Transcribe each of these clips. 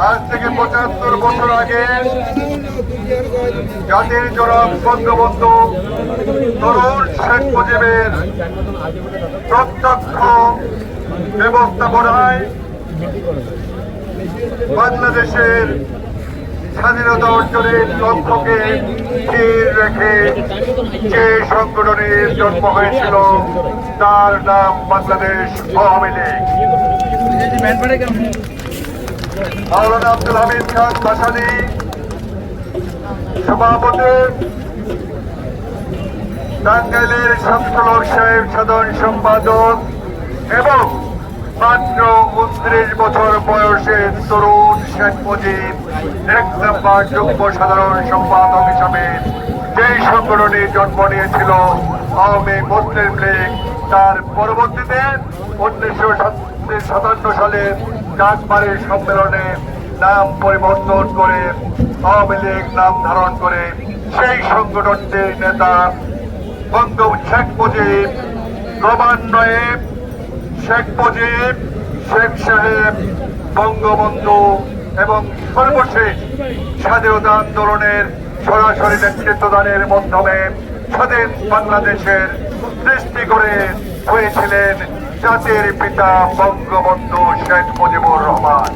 আজ থেকে ৭৫ বছর আগে জাতির জনক বঙ্গবন্ধু তরুণ শেখ মুজিবের প্রত্যক্ষ ব্যবস্থাপনায় বাংলাদেশের স্বাধীনতা অর্জনের লক্ষ্যকে স্থির রেখে যে সংগঠনের জন্ম হয়েছিল তার নাম বাংলাদেশ আওয়ামী লীগ। মাওলানা আব্দুল হামিদ খান ভাসানী সভাপতি, টাঙ্গাইলের শামসুল সাহেব সাধারণ সম্পাদক এবং মাত্র 29 বছর বয়সে তরুণ শেখ মুজিব 1 নম্বর যুগ্ম সাধারণ সম্পাদক হিসাবে যেই সংগঠনে জন্ম নিয়েছিল আওয়ামী মুসলিম লীগ, তার পরবর্তীতে 1957 সালে ডাকবাড়ির সম্মেলনে নাম পরিবর্তন করে আওয়ামী লীগ নাম ধারণ করে সেই সংগঠনটির নেতা বঙ্গবন্ধু শেখ মুজিব, ক্রমান্বয়ে শেখ মুজিব, শেখ সাহেব, বঙ্গবন্ধু এবং সর্বশেষ স্বাধীনতা আন্দোলনের সরাসরি নেতৃত্বদানের মাধ্যমে স্বাধীন বাংলাদেশের সৃষ্টি করে হয়েছিলেন জাতির পিতা বঙ্গবন্ধু শেখ মুজিবুর রহমান।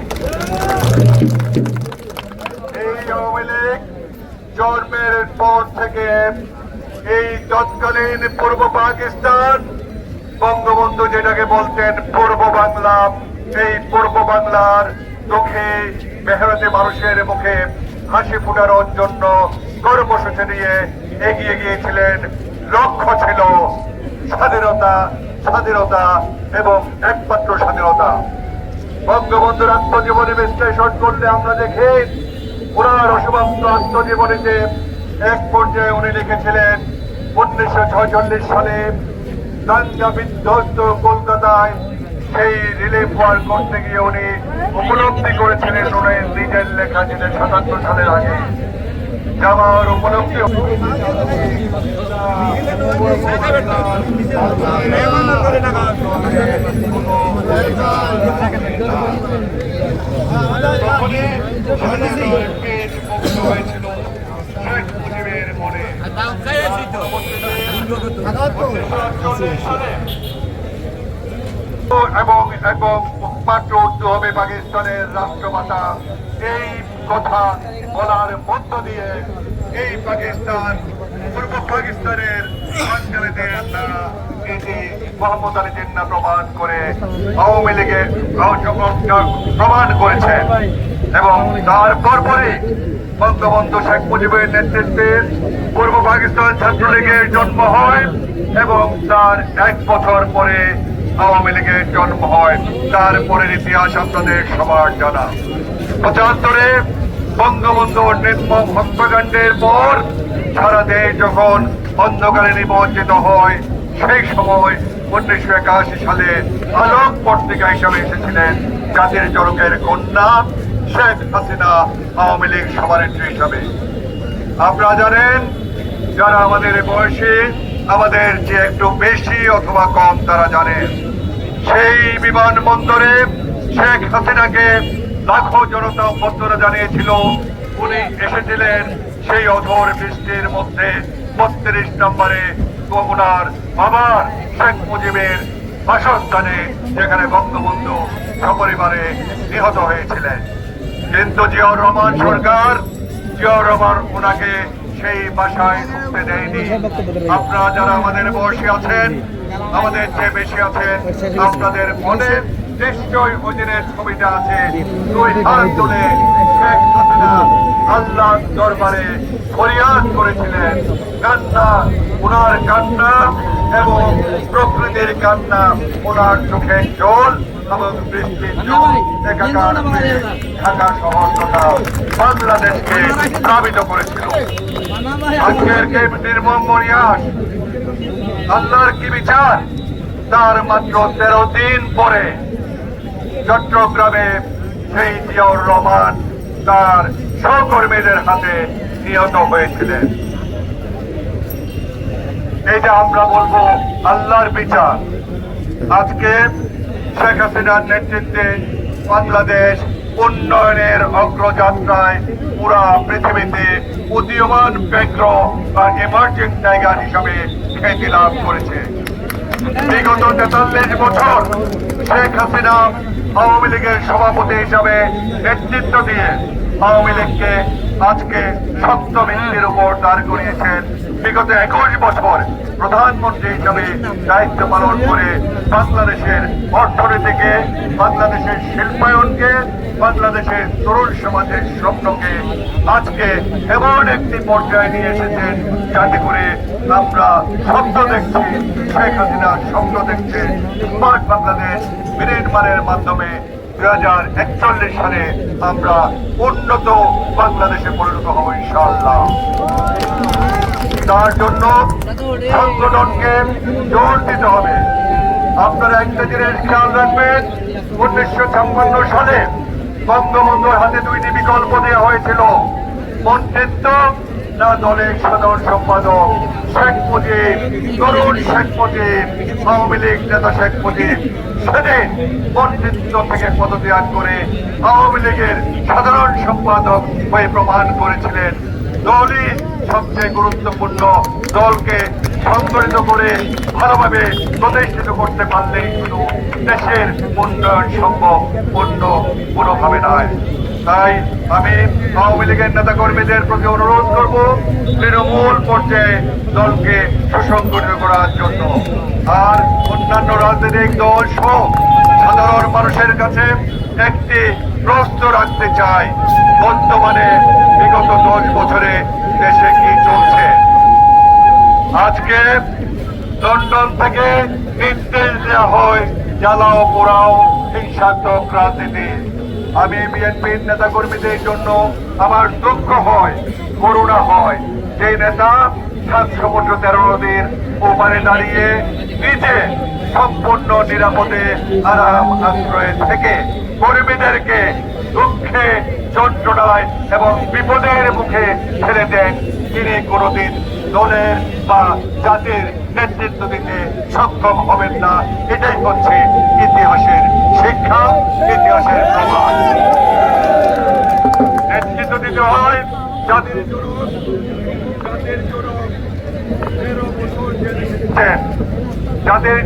এই আওয়ামী লীগ জন্মের পর থেকে এই তৎকালীন পূর্ব পাকিস্তান, বঙ্গবন্ধু যেটাকে বলতেন পূর্ব বাংলা, এই পূর্ব বাংলার দুঃখে মেহনতি মানুষের মুখে হাসি ফোটানোর জন্য কর্মসূচি নিয়ে এগিয়ে গিয়েছিলেন। লক্ষ্য ছিল স্বাধীনতা, স্বাধীনতা এবং একমাত্র স্বাধীনতা। বঙ্গবন্ধুর আত্মজীবনী বিশ্লেষণ করলে আমরা দেখি ওনার অসমাপ্ত আত্মজীবনীতে এক পর্যায়ে উনি লিখেছিলেন 1946 সালে দাঙ্গা বিধ্বস্ত কলকাতায় সেই রিলিফ ওয়ার্ক করতে গিয়ে উনি উপলব্ধি করেছিলেন উনি নিজের লেখা ছিলেন ৭৭ সালের আগে যাওয়ার উপলব্ধি। হয়েছিল শেখ মুজিবের মনে এবং এবং মাত্র উর্দু হবে পাকিস্তানের রাষ্ট্রমাতা। এই কথা বলার মধ্য দিয়ে এই পাকিস্তান পূর্ব পাকিস্তানের মোহাম্মদ আলী জিন্নাহ প্রমাণ করে আওয়ামী লীগের প্রমাণ করেছেন এবং তার পরপরই বঙ্গবন্ধু শেখ মুজিবের নেতৃত্বে পূর্ব পাকিস্তান ছাত্রলীগের জন্ম হয় এবং তার 1 বছর পরে আওয়ামী লীগের জন্ম হয়। তারপরের ইতিহাস আপনাদের সবার জানা। 75-এ বঙ্গবন্ধুর নির্মম হত্যাকাণ্ডের পর সারা দেশ যখন অন্ধকারে নিমজ্জিত হয়, সেই সময় 1981 সালে আলোক পত্রিকা হিসাবে এসেছিলেন জাতির জনকের কন্যা শেখ হাসিনা আওয়ামী লীগ সভানেত্রী হিসাবে। আপনারা জানেন, যারা আমাদের বয়সী, আমাদের যে একটু বেশি অথবা কম, তারা জানেন সেই বিমানবন্দরে শেখ হাসিনাকে লাখো জনতা অভ্যর্থনা জানিয়েছিল। উনি এসেছিলেন সেই অঝোর বৃষ্টির মধ্যে 32 নম্বরে ওনার বাবার শেখ মুজিবের বাসস্থানে, যেখানে বঙ্গবন্ধু সপরিবারে নিহত হয়েছিলেন। কিন্তু জিয়াউর রহমান সরকার, জিয়াউর রহমান ওনাকে সেই বাসায় ঢুকতে দেয়নি। আপনারা যারা আমাদের বয়সী আছেন, আমাদের চেয়ে বেশি আছেন, আপনাদের মনে নিশ্চয়ই ওই দিনের ছবিটা আছে। 2 হাত তুলে শেখ হাসিনা আল্লাহর দরবারে ফরিয়াদ করেছিলেন। কান্না, ওনার কান্না এবং প্রকৃতির কান্না, ওনার চোখের জল এবং বৃষ্টির জল একাকার ঢাকা শহর তথা বাংলাদেশকে প্লাবিত করেছিল। আজকের কে নির্মম পরিহাস, আল্লাহর কি বিচার, তার মাত্র 13 দিন পরে চট্টগ্রামে সেই জিয়াউর রহমান তার সহকর্মীদের হাতে নিহত হয়েছিলেন। এইটা আমরা বলবো আল্লাহর বিচার। আজকে শেখ হাসিনার নেতৃত্বে বাংলাদেশ উন্নয়নের অগ্রযাত্রায় পুরা পৃথিবীতে উদীয়মান ব্যগ্র বা এমার্জিং টাইগার হিসাবে খ্যাতি লাভ করেছে। বিগত 43 বছর শেখ হাসিনা আওয়ামী লীগের সভাপতি হিসাবে নেতৃত্ব দিয়ে আওয়ামী লীগকে আজকে শক্ত ভিত্তির উপর দাঁড় করিয়েছেন। বিগত 21 বছর প্রধানমন্ত্রী হিসাবে দায়িত্ব পালন করে বাংলাদেশের অর্থনীতিকে, বাংলাদেশের শিল্পায়নকে, বাংলাদেশের তরুণ সমাজের স্বপ্নকে আজকে এমন একটি পর্যায়ে নিয়ে এসেছেন যাতে করে আমরা স্বপ্ন দেখছি, শেখ হাসিনা স্বপ্ন দেখছে স্মার্ট বাংলাদেশ বিনির্মাণের মাধ্যমে 2041 সালে আমরা উন্নত বাংলাদেশে পরিণত হব ইনশাআল্লাহ। তার জন্য সংগঠনকে জোর দিতে হবে। আপনারা একটা জিনিস খেয়াল রাখবেন, 1956 সালে বঙ্গবন্ধুর হাতে 2টি বিকল্প দেওয়া হয়েছিল, মন্ত্রিত্ব না দলের সাধারণ সম্পাদক। শেখ মুজিব, তরুণ শেখ মুজিব, আওয়ামী লীগ নেতা শেখ মুজিব সেদিন মন্ত্রিত্ব থেকে পদত্যাগ করে আওয়ামী লীগের সাধারণ সম্পাদক হয়ে প্রমাণ করেছিলেন। দলই সবচেয়ে গুরুত্বপূর্ণ, দলকে সংগঠিত করে ভালোভাবে প্রতিষ্ঠিত করতে পারলেই শুধু দেশের উন্নয়ন সম্ভব, অন্য কোনোভাবে নয়। তাই আমি আওয়ামী লীগের নেতা কর্মীদের প্রতি অনুরোধ করব তৃণমূল পর্যায়ে দলকে সুসংগঠিত করার জন্য। আর অন্যান্য রাজনৈতিক দল সহ সাধারণ মানুষের কাছে একটি প্রশ্ন রাখতে চাই, বর্তমানে বিগত 10 বছরে দেশে কি চলছে। আজকে লন্ডন থেকে নির্দেশ দেওয়া হয় জ্বালাও পোড়াও হিংসাত্মক রাজনীতি। আমি বিএনপির নেতা কর্মীদের জন্য আমার দুঃখ হয়, করুণা হয়, যে নেতা 7 সমুদ্র 13 নদীর ওপারে দাঁড়িয়ে নিজে সম্পূর্ণ নিরাপদে আরাম আশ্রয়ে থেকে কর্মীদেরকে দুঃখে, যন্ত্রণায় এবং বিপদের মুখে ছেড়ে দেন, তিনি কোনোদিন দলের বা জাতির নেতৃত্ব দিতে সক্ষম হবেন না। এটাই হচ্ছে ইতিহাসের শিক্ষা, ইতিহাসের প্রমাণ। নেতৃত্ব দিতে হয় জাতির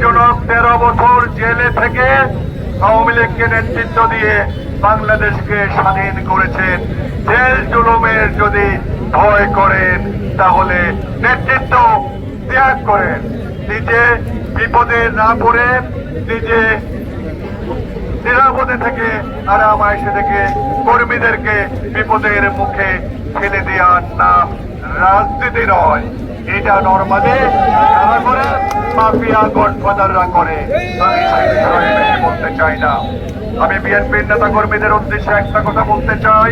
জনক 13 বছর জেলে থেকে আওয়ামী লীগকে নেতৃত্ব দিয়ে বাংলাদেশকে স্বাধীন করেছেন। জেল জুলুমের যদি ভয় করেন তাহলে নেতৃত্ব ত্যাগ করেন, নিজে বিপদে না পড়ে নিজে নিরাপদে থেকে আরাম আয়েশে থেকে কর্মীদেরকে বিপদের মুখে ঠেলে দেওয়ার নাম রাজনীতি নয়। এটা নরমালি যারা করে মাফিয়া গডফাদাররা করে। আমি সেই বিষয়ে বেশি বলতে চাই না। আমি বিএনপির নেতা কর্মীদের উদ্দেশ্যে একটা কথা বলতে চাই,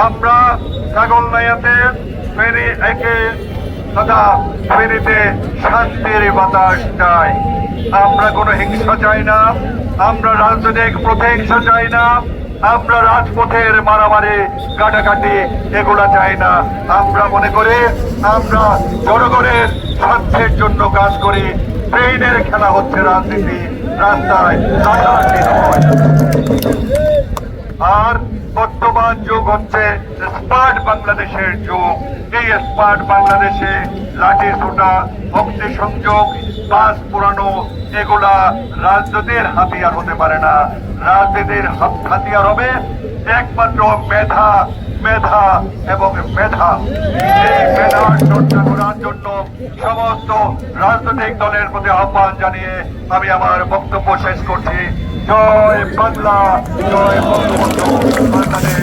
আমরা ছাগলনাইয়াতে ফেরি একে তথা ফেরিতে শান্তির বাতাস চাই। আমরা কোনো হিংসা চাই না, আমরা রাজনৈতিক প্রতিহিংসা চাই না, আমরা রাজপথের মারামারি কাটাকাটি এগুলা চাই না। আমরা মনে করি আমরা জনগণের স্বার্থের জন্য কাজ করি। ট্রেনের খেলা হচ্ছে রাজনীতি, রাস্তায় রাজনীতি নয়। আর বর্তমান যুগ হচ্ছে স্মার্ট বাংলাদেশের যুগ। এই স্মার্ট বাংলাদেশে লাঠি ছোটা, অগ্নি সংযোগ, বাস পুরানো এগুলা রাজনীতির হাতিয়ার হতে পারে না। রাজনীতির হাতিয়ার হবে একমাত্র মেধা, মেধা এবং মেধা। এই মেধার চর্চা করার জন্য সমস্ত রাজনৈতিক দলের প্রতি আহ্বান জানিয়ে আমি আমার বক্তব্য শেষ করছি। জয় বাংলা, জয় বঙ্গবন্ধু, বাংলাদেশ।